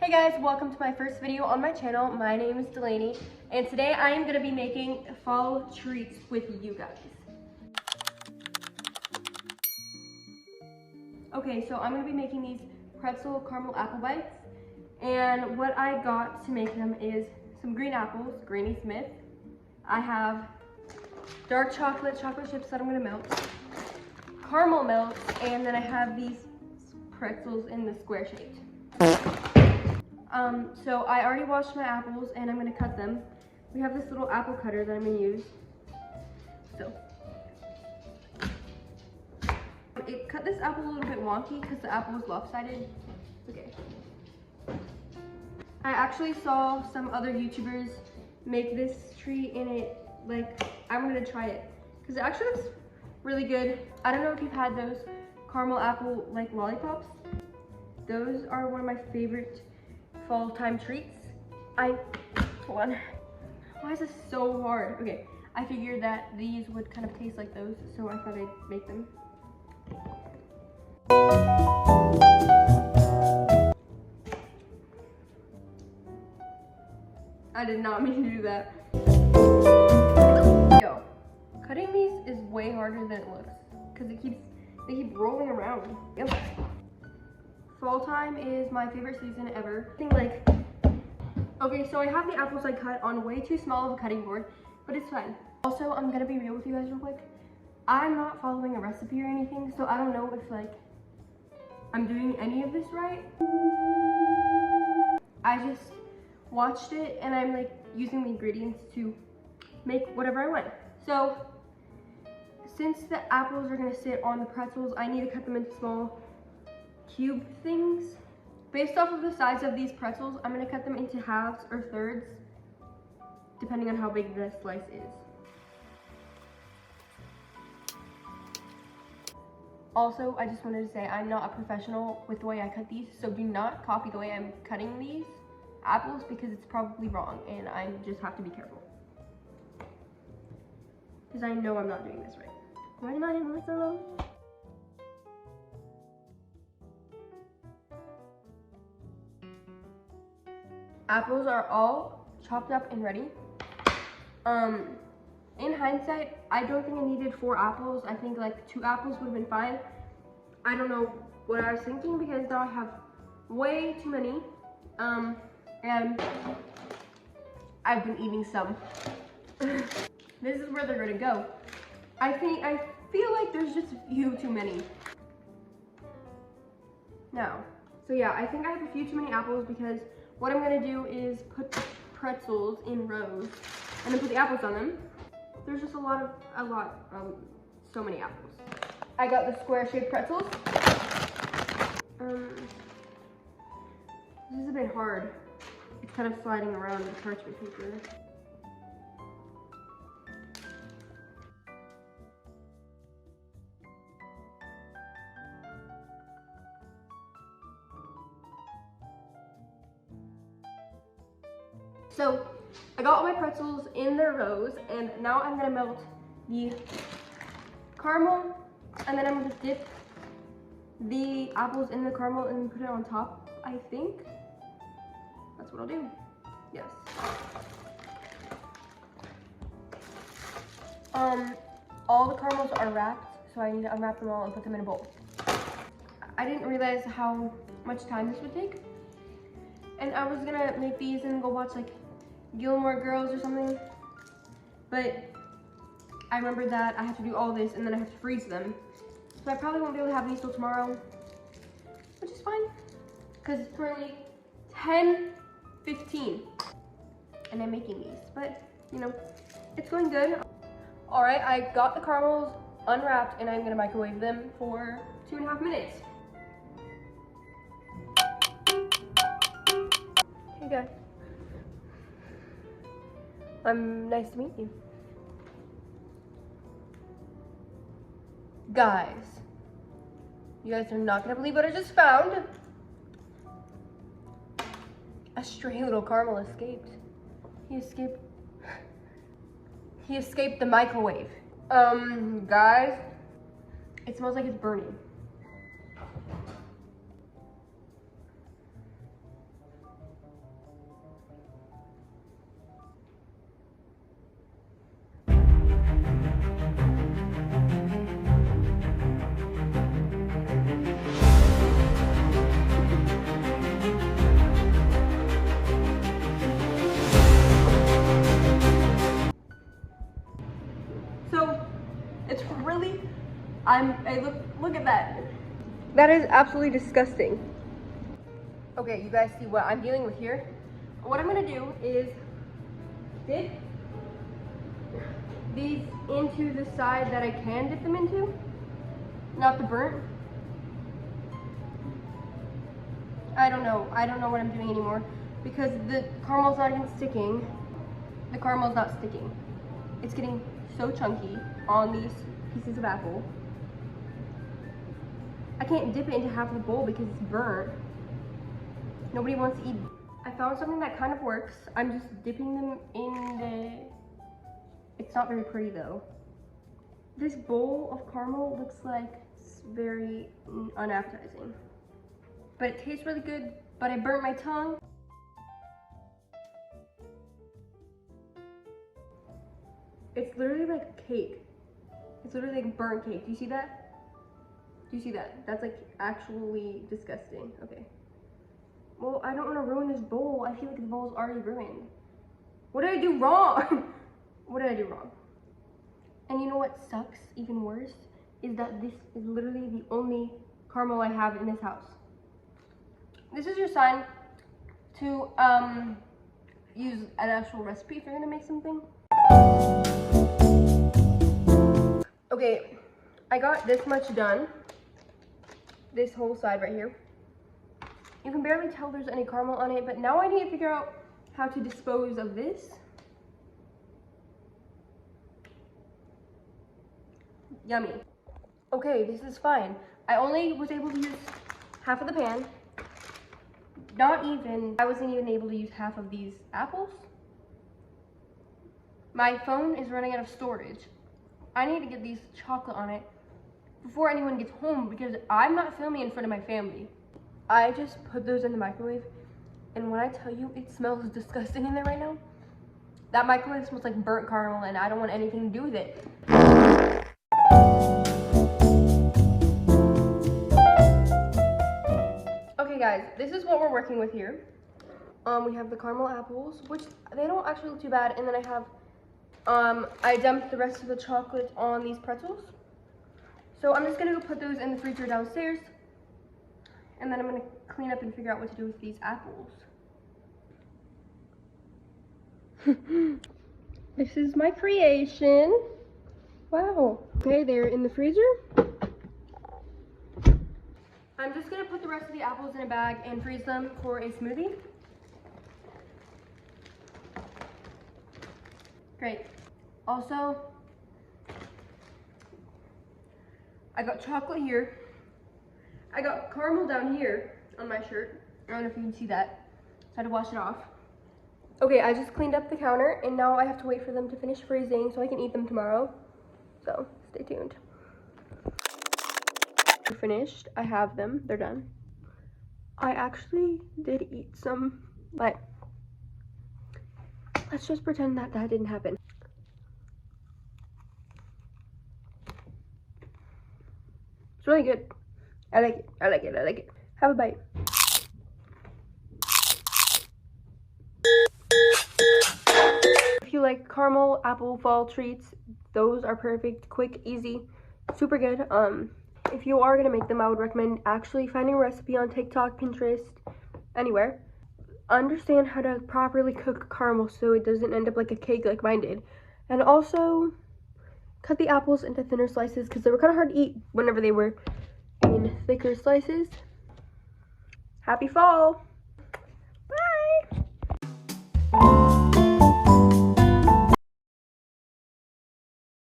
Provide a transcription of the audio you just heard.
Hey guys, welcome to my first video on my channel. My name is Delaney, and today I am going to be making fall treats with you guys. Okay, so I'm going to be making these pretzel caramel apple bites, and what I got to make them is some green apples, Granny Smith. I have dark chocolate chips that I'm going to melt, caramel melt, and then I have these pretzels in the square shape. So I already washed my apples and I'm gonna cut them. We have this little apple cutter that I'm gonna use. So, it cut this apple a little bit wonky because the apple was lopsided. Okay. I actually saw some other YouTubers make this treat and I'm gonna try it because it actually looks really good. I don't know if you've had those caramel apple lollipops. Those are one of my favorite fall time treats. Hold on. Why is this so hard? Okay, I figured that these would kind of taste like those, so I thought I'd make them. I did not mean to do that. Yo, cutting these is way harder than it looks, because they keep rolling around. Yep. Fall time is my favorite season ever. Okay, so I have the apples I cut on way too small of a cutting board, but it's fine. Also, I'm gonna be real with you guys real quick. I'm not following a recipe or anything, so I don't know if I'm doing any of this right. I just watched it and I'm using the ingredients to make whatever I want. So, since the apples are gonna sit on the pretzels, I need to cut them into small cube things. Based off of the size of these pretzels, I'm gonna cut them into halves or thirds, depending on how big the slice is. Also, I just wanted to say I'm not a professional with the way I cut these, so do not copy the way I'm cutting these apples because it's probably wrong and I just have to be careful. Because I know I'm not doing this right. Why am I in this alone? Apples are all chopped up and ready. In hindsight, I don't think I needed 4 apples. I think 2 apples would have been fine. I don't know what I was thinking because now I have way too many. And I've been eating some. This is where they're gonna go. I feel like there's just a few too many. Now, so yeah, I think I have a few too many apples because what I'm gonna do is put the pretzels in rows and then put the apples on them. There's just so many apples. I got the square shaped pretzels. This is a bit hard. It's kind of sliding around the parchment paper. So I got all my pretzels in their rows and now I'm gonna melt the caramel and then I'm gonna dip the apples in the caramel and put it on top, I think. That's what I'll do. Yes. All the caramels are wrapped, so I need to unwrap them all and put them in a bowl. I didn't realize how much time this would take. And I was gonna make these and go watch Gilmore Girls or something, but I remembered that I have to do all this and then I have to freeze them. So I probably won't be able to have these till tomorrow, which is fine, because it's currently 10:15 and I'm making these, but it's going good. All right, I got the caramels unwrapped and I'm gonna microwave them for 2.5 minutes. Hey guys. Nice to meet you. Guys, you guys are not gonna believe what I just found. A stray little caramel escaped. He escaped the microwave. Guys, it smells like it's burning. Look at that. That is absolutely disgusting. Okay, you guys see what I'm dealing with here? What I'm gonna do is dip these into the side that I can dip them into, not the burnt. I don't know what I'm doing anymore because the caramel's not even sticking. The caramel's not sticking. It's getting so chunky on these pieces of apple. I can't dip it into half of the bowl because it's burnt. Nobody wants to eat. I found something that kind of works. I'm just dipping them in the... It's not very pretty though. This bowl of caramel looks like it's very unappetizing. But it tastes really good, but I burnt my tongue. It's literally like a cake. It's literally like burnt cake. Do you see that? Do you see that? That's like actually disgusting. Okay. Well, I don't want to ruin this bowl. I feel like the bowl is already ruined. What did I do wrong? What did I do wrong? And you know what sucks even worse? Is that this is literally the only caramel I have in this house. This is your sign to use an actual recipe if you're gonna make something. Okay, I got this much done. This whole side right here. You can barely tell there's any caramel on it, but now I need to figure out how to dispose of this. Yummy. Okay, this is fine. I only was able to use half of the pan. I wasn't even able to use half of these apples. My phone is running out of storage. I need to get these chocolate on it before anyone gets home because I'm not filming in front of my family. I just put those in the microwave, and when I tell you it smells disgusting in there right now, that microwave smells like burnt caramel and I don't want anything to do with it. Okay guys, this is what we're working with here. We have the caramel apples, which they don't actually look too bad, and then I have, I dumped the rest of the chocolate on these pretzels. So I'm just gonna go put those in the freezer downstairs, and then I'm gonna clean up and figure out what to do with these apples. This is my creation. Wow. Okay, they're in the freezer. I'm just gonna put the rest of the apples in a bag and freeze them for a smoothie. Great. Also, I got chocolate here. I got caramel down here on my shirt. I don't know if you can see that. So I had to wash it off. Okay, I just cleaned up the counter and now I have to wait for them to finish freezing so I can eat them tomorrow. So stay tuned. They're finished. I have them. They're done. I actually did eat some, but let's just pretend that that didn't happen. It's really good. I like it. I like it. I like it. Have a bite. If you like caramel apple fall treats, those are perfect, quick, easy, super good. If you are gonna make them, I would recommend actually finding a recipe on TikTok, Pinterest, anywhere. Understand how to properly cook caramel so it doesn't end up like a cake like mine did. And also cut the apples into thinner slices because they were kind of hard to eat whenever they were in thicker slices. Happy fall! Bye!